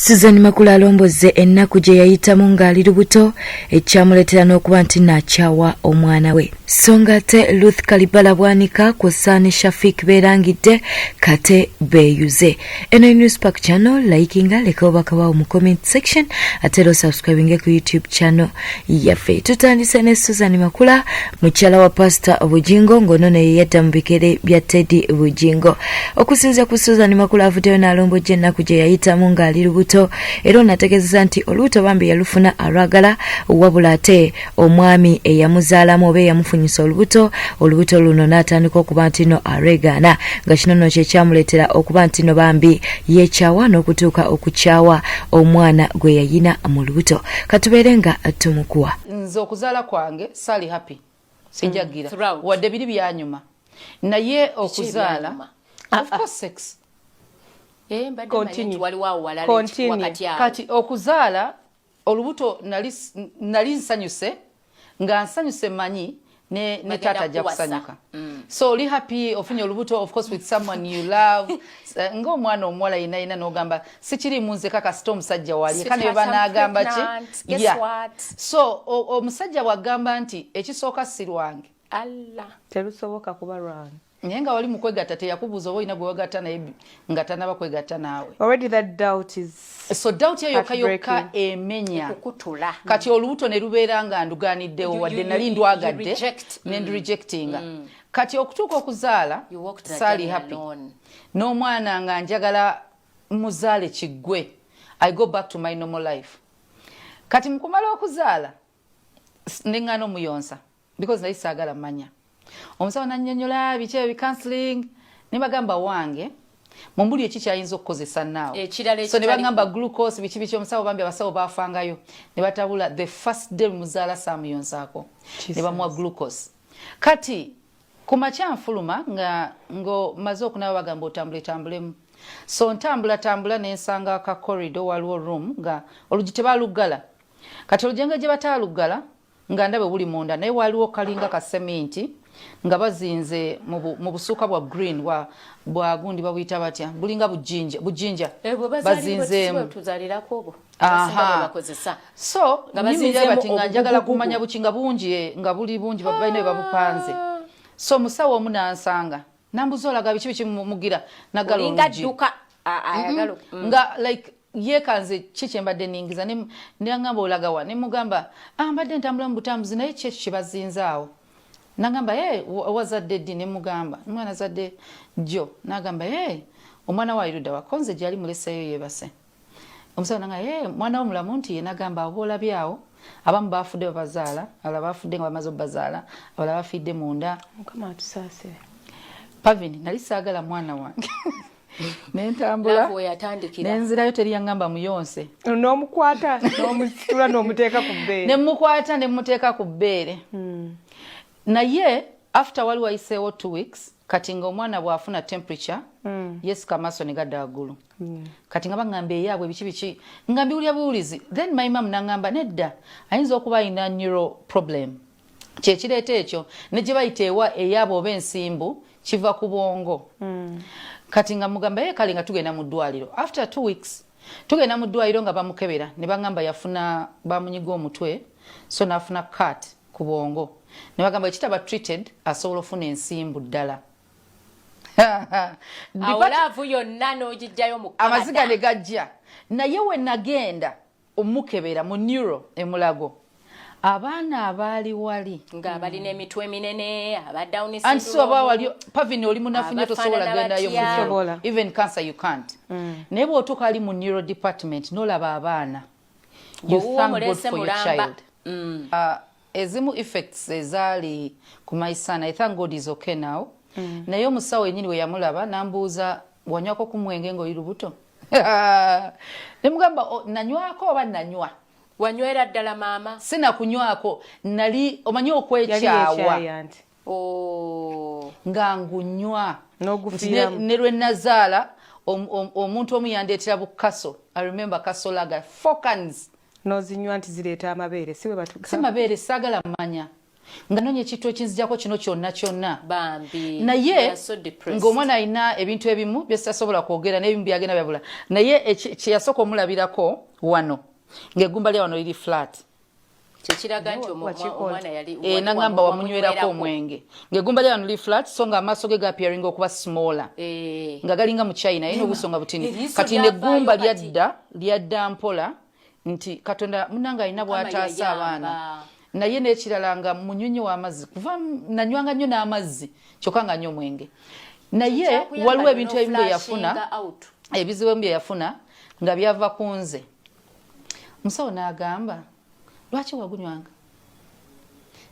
Susan Makula alomboze ennaku gye yayitamu ng'ali lubuto ekyamuleetera n'okuba nti n'akyawa omwana we. So ng'ate Ruth Kalibbala Bwanika kw'ossa ne Shafik beerangidde kate beeyuze. Eno Newspark channel likinga leka obubaka bwawo mu comment section ate era subscribinge ku YouTube channel yaffe. Tutandise ne Susan Makula mukyala wa Pastor Bugingo ng'ono ne yadda mu bigere bya Teddy Bugingo. Okusinziira ku Susan Makula avuddeyo n'alombojja ennaku gye yayitamu ng'ali lubuto era nategezeza nti olubuto Bambi yalufuna alwagala wabula ate omwami eyamuzaalamu oba eyamufunyisa olubuto luno n'atandika okuba nti no aregaana nga kino nno kye kyamuleetera okuba nti no Bambi yeekyawa n'okutuuka okukyawa omwana gwe yayina mu lubuto. Katubeere nga tumukuwa. Nze okuzaala kwange sali happy sinjagira wadde biri byanyuma naye okuzaala of course sex kati okuzaala olubuto nali nsanyuse nga nsanyuse manyi ne tata ajja kusanyuka. So oli happy ofunye olubuto of course with someone you love nga omwana omuwala yina n'ogamba sikiri munze kaka sito omusajja wali kana beba n'agamba ki so omusajja bw'agamba nti ekisooka si lwange terusoboka kuba lwange naye nga wali mu kwegatta teyakubuuza oba olina gwe wagatta naye nga tanaba kwegatta naawe. Already that doubt is so doubt eyo yokka emenya kati olubuto ne lubeera nga ndugaaniddewo wadde nali ndwagadde ne ndirejectinga kati okutuuka okuzaala saali happy n'omwana nga njagala muzaale kiggwe. I go back to my normal life. Kati mukumala okuzaala neŋŋaana omuyonsa because nali saagala mmanya omusawo nannyonnyola biki ebi counseling ne bagamba wange mu mbuli eki kyayinza okukozesa naawe so ne bagamba glucose biki omusawo Bambi abasawo baafangayo ne batabula the first day muzaala saamuyonsaako ne bamuwa glucose. Kati ku makya nfuluma ngo maze okunaba bagamba otambulemu so ntambula ne nsanga aka corridor waliwo room nga olugi tebaaluggala kati olujenga gye bataaluggala nga ndabe buli munda naye waliwo kalinga ka sementi nga bazinze mu busuuka bwa green bwa gundi babuyita batya bulinga bujinja bazinze so nimirya bati nga njagala kumanya bukinga bungi nga buli bungi balina babupanze so musawo omu nansanga nambuza olaga biki mugira nagala olugi nga like yekanze kiche mbadde ningiza ne ngamba olagawa ne mugamba mbadde ntambula mu butambuzi naye kye bazinzaawo nagamba wazadde ddi ne mugamba mwana zadde jo nagamba omwana wa Iruda wakonze gyali muleseyo yebase omusana nga mwana wo mulamu nti ye nagamba abola byawo abamu bafudde babazaala abala bafudde nga bamaze bazaala abala bafidde munda mukama atusaasire Pavini nali saagala mwana wange nentambula nenzirayo teriyangamba muyonse n'omukwata n'omusitula n'omuteeka ku bbeere nemukwata nemuteeka ku bbeere naye after wali wayiseewo 2 weeks kati nga omwana bw'afuna temperature yes kamaso ne gadda waggulu kati nga baŋŋamba eyaabwe biki nga mbiwulya buwulizi then my mom naŋŋamba nedda ayinza okuba ayina neuro problem kyekireeta ekyo ne gye bayita eyaabwe oba ensimbu kiva ku bwongo kati nga mugamba kale nga tugenda mu ddwaliro after 2 weeks tugenda mu ddwaliro nga bamukebera ne baŋŋamba yafuna bamunyiga omutwe so n'afuna cut ku bwongo ne bagamba ekitaba treated asobola ofuna ensimbu ddala awolaavu yonna n'ogijjayo mu amaziga ne gajja naye we nagenda omukebera mu neuro emulago abaana abaali wali nga balina emitwe minene abadawuni anti aba wali Pavini oli munafu nnyo tosobola gendayo mu even cancer you can't naye bw'otuuka ali mu neuro department n'olaba abaana you thank God for your child ezimu effects ezaali ku my son I thank God is okay now naye omusawo yennyini we yamulaba nambuuza wanywako ku mwenge ng'oli lubuto ne mugamba nanywako oba nanywa wanywera ddala maama sina kunywako nali omanyi okwekyawa nga ngunywa ne lwe nazaala omuntu omu yandeetera bukaso I remember kasolaga 4 cans nozinywa nti zireeta amabeere siwe batuga si mabeere saagala mmanya nga nonye kitto kinzijako kino kyonna Bambi naye ng'omwana alina ebintu ebimu byesitasobola kwogera n'ebimu byagenda byabula naye kyeyasooka omulabirako wano ng'eggumba lya wano liri flat kyekiraga nti omwana yali nagamba wamunywerako omwenge ng'eggumba lya wano liri flat so ng'amaaso ge gaappearinga okuba smaller nga galinga mu China naye n'obuso butini kati n'eggumba lyadda mpola nti Katonda munanga alina bw'ataasa abaana naye n'ekirala nga munyonyi w'amazzi kuva nanywanga nnyo n'amazzi kyokka nga nnyo omwenge naye waliwo ebintu ebimu bye yafuna ebizibu ebimu bye yafuna nga byava ku nze musawo n'agamba lwaki wagunywanga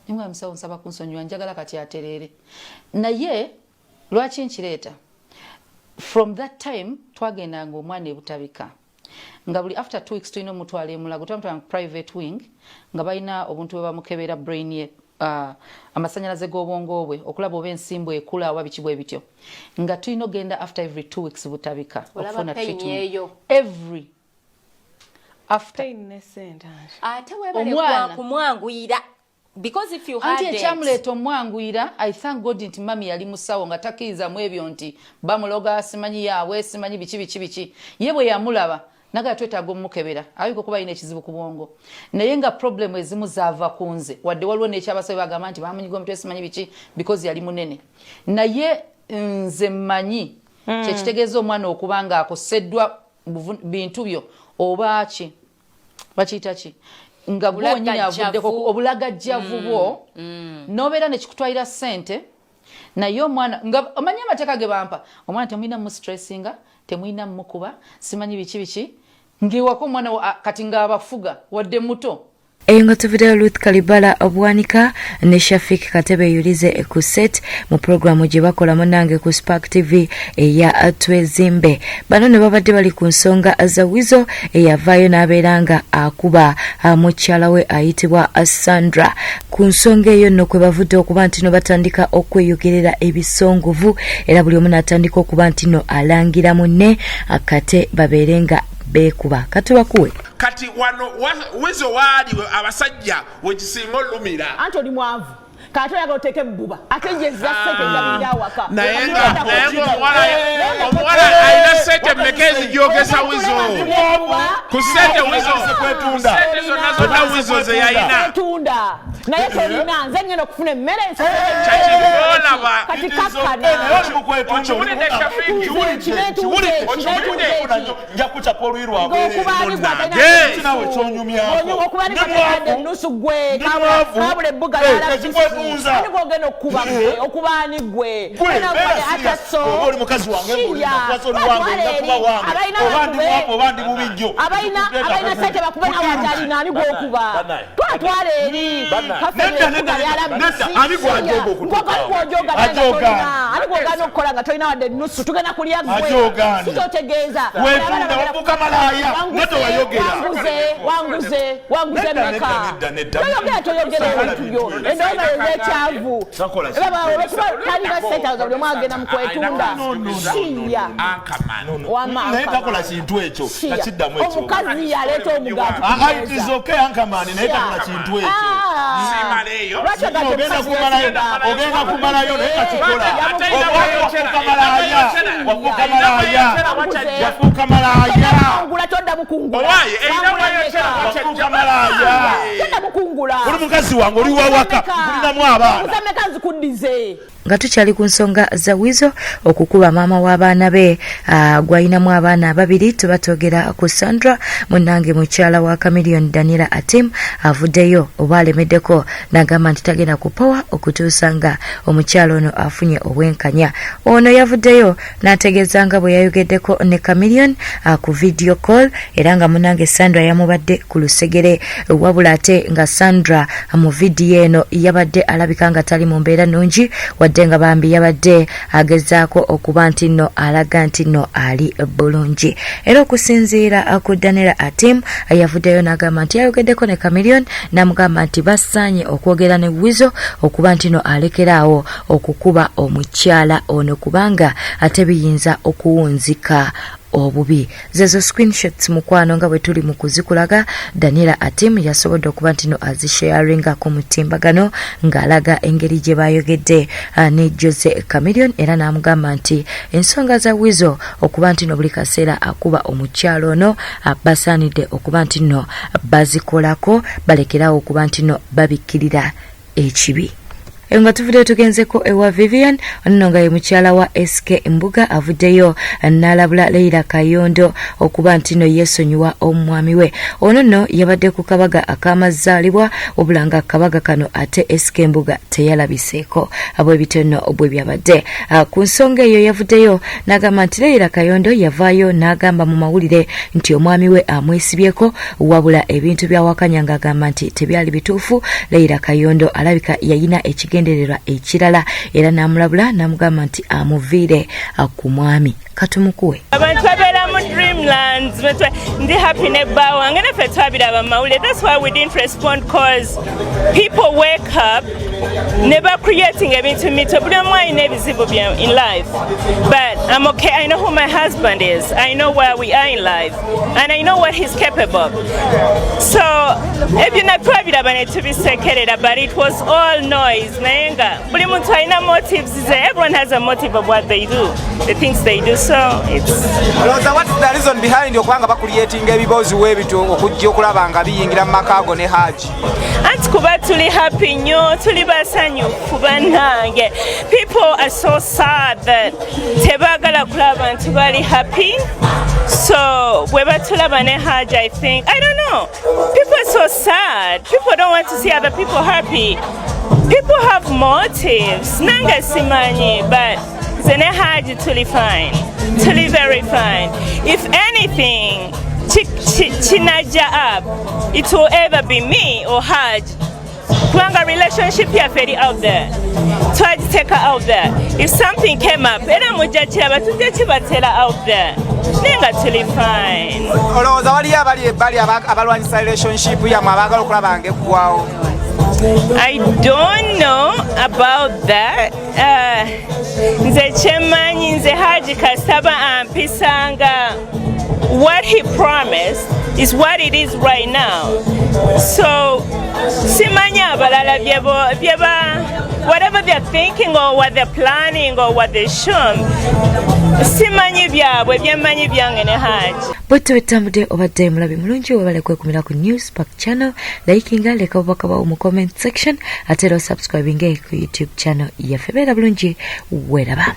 nimwe musawo nsaba kunsonyiwa njagala kati atereere naye lwaki nkireeta from that time twagendanga omwana ebutabika nga buli after 2 weeks tulina omutwala emulago twamutwala private wing nga balina obuntu bwe bamukebera brain ye amasanyalaze g'obwongo bwe okulaba oba ensimbu ekula oba biki bwe bityo nga tulina ogenda after every 2 weeks butabika okufuna treatment every after ate webale kumwanguyira because if you had it ekyamuleeta omwanguyira I thank God nti mami yali musawo nga takkiriza mu ebyo nti bamuloga simanyi yaabwe simanyi biki ye bwe yamulaba naga twetaaga omukebera ayiko kuba ine ekizibu ku bwongo naye nga problem ezimu zaava ku nze wadde waliwo n'ekyabasabe bagamba nti bamunyiga omutwe simanyi biki because yali munene naye nze mmanyi kyekitegeeza omwana okuba nga akoseddwa bintu byo oba ki bakiyita ki nga gwonyini avuddeko obulagajjavu bwo n'obeera nekikutwalira ssente naye omwana nga omanyi amateeka ge bampa omwana temulina mustressinga temulina mukuba simanyi biki ngiwako omwana kati ng'abafuga wadde muto eyo nga tuvideyo Ruth Kalibbala Omwana ne Shafik Katebe yulize ku set mu programu gye bakola munange ku Spark TV eya Twezimbe bano ne babadde bali ku nsonga za Wizo eyavaayo n'abeera nga akuba mukyala we ayitibwa Sandra ku nsonga eyo nno kwe bavudde okuba nti no batandika okweyogerera ebisongovu era buli omu n'atandika okuba nti no alangira munne akate babeerenga bekuba katubakuwe kati wano Wizo waali abasajja wekisinga olumira Anthony mwavu kato yaga oteke mbuba ate nje zasete nga waka naye omwana alina sete mekezi gyogesa Wizo ku sete Wizo kwetunda sete zonna Wizo ze yalina tunda naye tolina nze ngenda okufuna emmere olaba kati kakkana okiwulidde Shafik njakucapa olwirwa nawe kyonyumyako okubani nusu gwe kabule ebbuga ogenda okuba okubani gwe oli mukazi wange obandi bubijjo abalina sente bakuba nawatalina ani gwokuba twatwala eri ani gwajoga ani gwogana okukola nga tolina wadde nusu tugenda kulya gwe sitotegeeza wetunda wavuka malaya netowayogera wanguze meka toyogera toyogera ebintu byo endowooza yezekyavu talina sente buli omu agenda mukwetunda siya naye takola kintu ekyo takiddamu ekyo omukazi yaleeta omugaati ankamani naye takola kintu ekyo ogenda kumalayo naye kakikola wafuuka malaya kungula todda mukungula oli mukazi wange oli wawaka ulinamu abaana nga tukyali ku nsonga za Wizo okukuba maama w'abaana be gwayinamu abaana babiri tubatogera ku Sandra munange mukyala wa Chameleon Daniela avuddeyo oba alemeddeko n'agamba nti tagenda kupowa okutuusa nga omukyala ono afunye obwenkanya ono yavuddeyo n'ategeeza nga bwe yayogeddeko ne Chameleon ku video call era nga munange Sandra yamubadde ku lusegere wabula ate nga Sandra mu video eno yabadde alabika nga tali mu mbeera nnungi wadde nga Bambi yabadde agezaako okuba nti nno alaga nti nno ali bulungi era okusinziira ku Daniela yavuddeyo n'agamba nti yayogeddeko ne Chameleon n'amugamba nti basaanye okwogera ne Wizo okuba nti no alekeraawo okukuba omukyala ono kubanga ate biyinza okuwunzika obubi. Zezo screenshots mukwano nga bwe tuli mu kuzikulaga. Daniela Atim yasobodde okuba nti no azisharinga ku mutimbagano ng'alaga engeri gye bayogedde ne Ruth Chameleon era n'amugamba nti ensonga za Wizo okuba nti no buli kaseera akuba omukyalo ono basaanidde okuba nti no bazikolako balekerawo okuba nti no babikkirira ekibi. Nga tuvudde tugenzeko ewa Vivian ono nga ye mukyala wa SK Mbuga avuddeyo n'alabula Leila Kayondo okuba nti no yeesonyiwa omwami we. Ono nno yabadde ku kabaga akamazaalibwa wabula nga kabaga kano ate SK Mbuga teyalabiseeko abwebityo nno bwe byabadde. Ku nsonga eyo yavuddeyo n'agamba nti Leila Kayondo yavaayo n'agamba mu mawulire nti omwami we amwesibyeko wabula ebintu byawakanya ng'agamba nti tebyali bituufu. Leila Kayondo alabika yayina ekigendererwa ekirala era n'amulabula n'amugamba nti amuviire ku mwami. Katumukuwe abantu babeera mu dreamlands ndi happy ne bbaawa nga naffe twabiraba mawulire. That's why we didn't respond cause people wake up ne creating ebintu mito. Buli omu alina ebizibu bye in life but I'm okay. I know who my husband is. I know where we are in life and I know what he's capable of. So ebyo natwabiraba ne tubisekerera but it was all noise. Naye nga buli muntu alina motives. Everyone has a motive of what they do, the things they do. So it's what's the reason behind okubanga bakuliyetinga ebibozi webito okujja okulaba nga biyingira mu makaago ne Haji? Anti kuba tuli happy nnyo, tuli basanyufu bannange. People are so sad that tebaagala kulaba nti bali happy. So bwe batulaba ne Haji, I think, I don't know, people are so sad. People don't want to see other people happy. People have motives. Nanga simanyi, but Zene Haji tuli fine. Tuli very fine. If anything, chinaja up, it will either be me or Haji. Kwanga relationship ya very out there. Try to take her out there. If something came up, era mujachira batuje chibatera out there. Nenga tuli fine. Olowooza wali abali abalwanyisa relationship ya mabagala okulaba ngekwawo. I don't know about that. Nze chemanyi nze Haji kasaba ampisanga. What he promised is what it is right now. So simanya abalala whatever they're thinking or what they're planning or what they're shown. Simanyi byabwe byemanyi byange ne Haji. Bwetto wetambudde obadde mulabi mulungi webale kwekumira ku News Park channel, likinga leka obubaka bwawo mu comment section ate era subscribinge ku YouTube channel yaffe. Beera bulungi, weeraba.